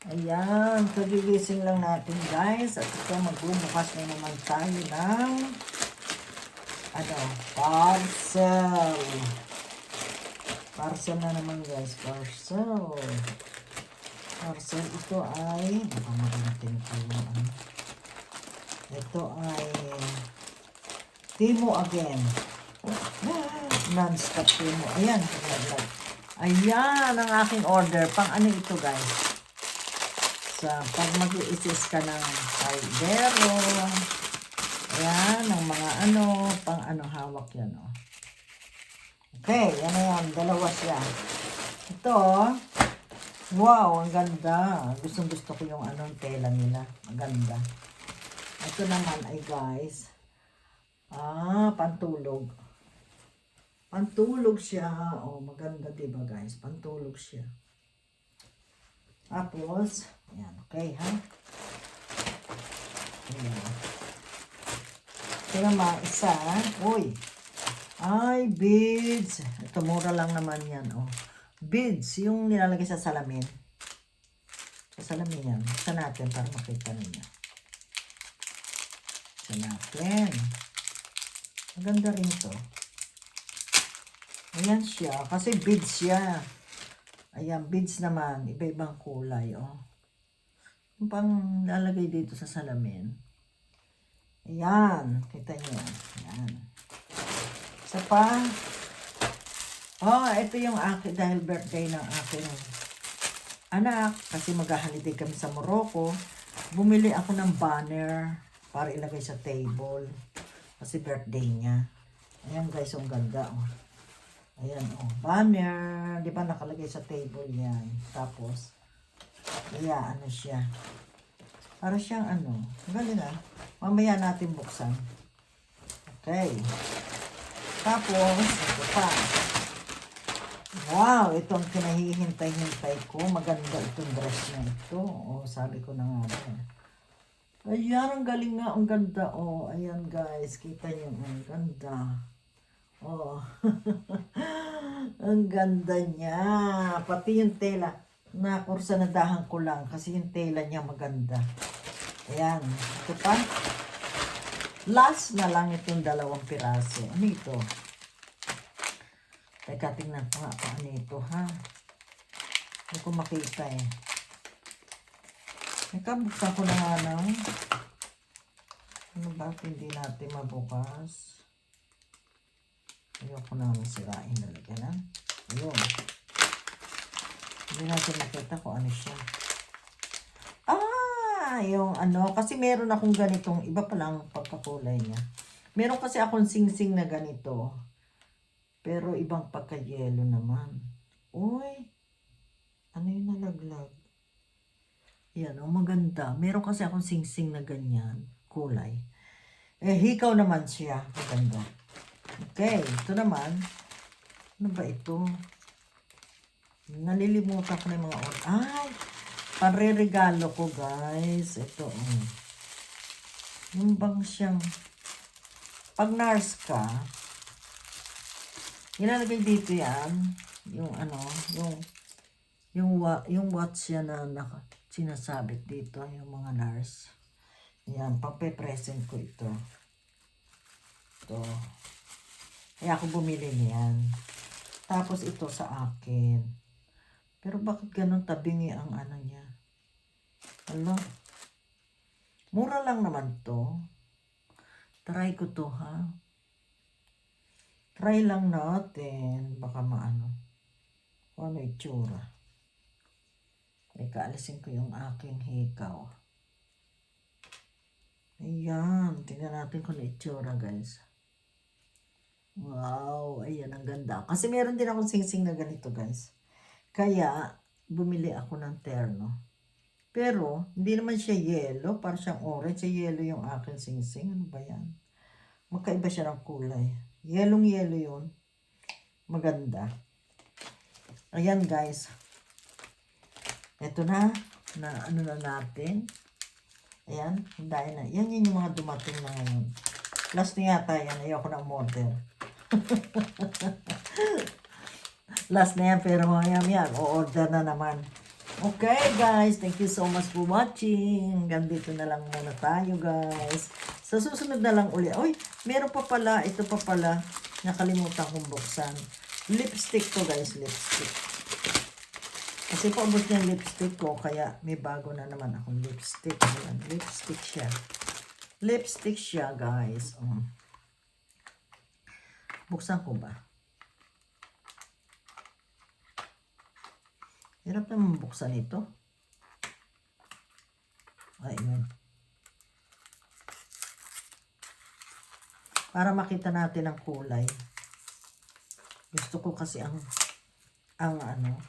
Ayan, kagigising lang natin guys. At ito, magbubukas na naman tayo ng parcel. Parcel na naman guys, parcel. Parcel ito ay, baka natin ito yung ito ay Timo again. Non-stop Timo. Ayan, ayan ang aking order. Pang ano ito guys? Pag mag-i-assist ka ng kaldero, ayan, ng mga pang hawak yan, oh. Okay, yan na yan, dalawa siya. Ito, wow, ang ganda. Gustong-gusto ko yung tela nila. Maganda. Ito naman ay guys, pantulog. Pantulog siya. Oh, maganda diba guys? Pantulog siya. Tapos, ayan, okay ha? Ayan. Ito naman, isa. Uy. Ay, beads. Ito, mura lang naman yan, oh. Beads, yung nilalagay sa salamin. Sa salamin yan. Isa natin para makita ninyo. Isa natin. Maganda rin ito. Ayan siya. Kasi beads siya. Ayan, beads naman. Iba-ibang kulay, oh. Yung pang lalagay dito sa salamin. Ayan. Kita nyo. Ayan. Isa pa. Oh, ito yung akin. Dahil birthday ng aking anak. Kasi mag-holiday kami sa Morocco. Bumili ako ng banner para ilagay sa table. Kasi birthday niya. Ayan guys, ang ganda, oh. Ayan, oh, banner. Di ba nakalagay sa table yan? Tapos, ayan, siya. Para siyang galing ah. Mamaya natin buksan. Okay. Tapos, ito pa. Wow, itong kinahihintay-hintay ko. Maganda itong dress na ito. Oh, sabi ko na nga ba. Ayan, ang galing nga. Ang ganda. Oh, ayan guys. Kita niyo. Ang ganda. Oh. Ang ganda niya. Pati yung tela. Nakursanadahan ko lang kasi yung tela niya maganda. Ayan. Ito pa. Last na lang itong 2 piraso. Ano ito? Teka, tingnan ko nga kung ano ito, ha? Hindi ko makita eh. Teka, buksan ko na nga lang. Ano ba? Hindi natin mabukas. Ayoko na masirain talaga na. Ayun. Hindi natin makita kung ano siya. Yung kasi meron akong ganitong, iba pa lang pagkakulay niya. Meron kasi akong sing-sing na ganito. Pero ibang pagka-yellow naman. Uy! Ano yung nalaglag? Yan, maganda. Meron kasi akong sing-sing na ganyan. Kulay. Hikaw naman siya. Maganda. Okay, ito naman. Ano ba ito? Nalilimutan ko na yung mga Ay! Panre-regalo ko, guys. Ito, yung bang siyang pag nurse ka, ilalagay dito yan. Yung yung watch yan na sinasabit dito, yung mga nurse. Yan, pagpe-present ko ito. Ito. Kaya ako bumili niyan. Tapos ito sa akin. Pero bakit ganun tabingi ang niya? Hala. Mura lang naman to. Try ko to, ha? Try lang natin. Baka Kung ano itsura. Kaalisin ko yung aking hikaw. Ayan. Tingnan natin kung ano itsura, guys. Wow. Ayan, ang ganda. Kasi meron din akong sing-sing na ganito, guys. Kaya, bumili ako ng terno. Pero, hindi naman siya yellow. Parang siyang orange. Yellow yung aking sing-sing. Ano ba yan? Magkaiba siya ng kulay. Yellow yun. Maganda. Ayan, guys. Ito na na natin. Ayan. Dahil na. Yan yung mga dumating na ngayon. Last na yata yan. Ayoko na umorder. Last na yan, pero yan, o-order na naman. Okay guys, thank you so much for watching. Hanggang dito na lang muna tayo guys. Sa susunod na lang uli. Uy, meron pa pala, ito pa pala. Nakalimutan kong buksan. Lipstick to guys, lipstick. Kasi paubos niya yung lipstick ko, kaya may bago na naman akong lipstick. Ayan, lipstick siya. Lipstick siya guys. Buksan ko ba? Hirap naman buksan ito. Ayun. Para makita natin ang kulay. Gusto ko kasi ang ano.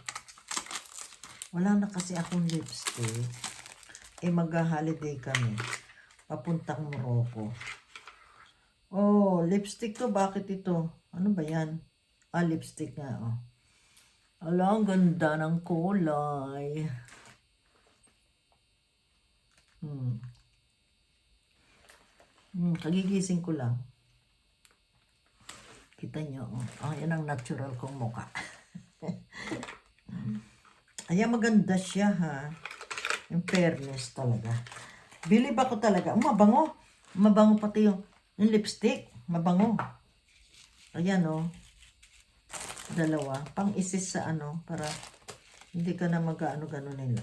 Wala na kasi akong lipstick. Mag-holiday kami. Papuntang Morocco. Oh, lipstick to. Bakit ito? Ano ba yan? Lipstick nga. Oh. Ala, ang ganda ng kulay. Kagigising ko lang. Kita nyo. Yan ang natural kong mukha. Ayan, maganda siya ha. Yung fairness talaga. Bilib ako talaga. Mabango. Mabango pati yung lipstick. Mabango. Ayan dalawa. Pang-isis sa para hindi ka na mag-ano-gano nila.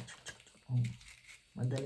Madali.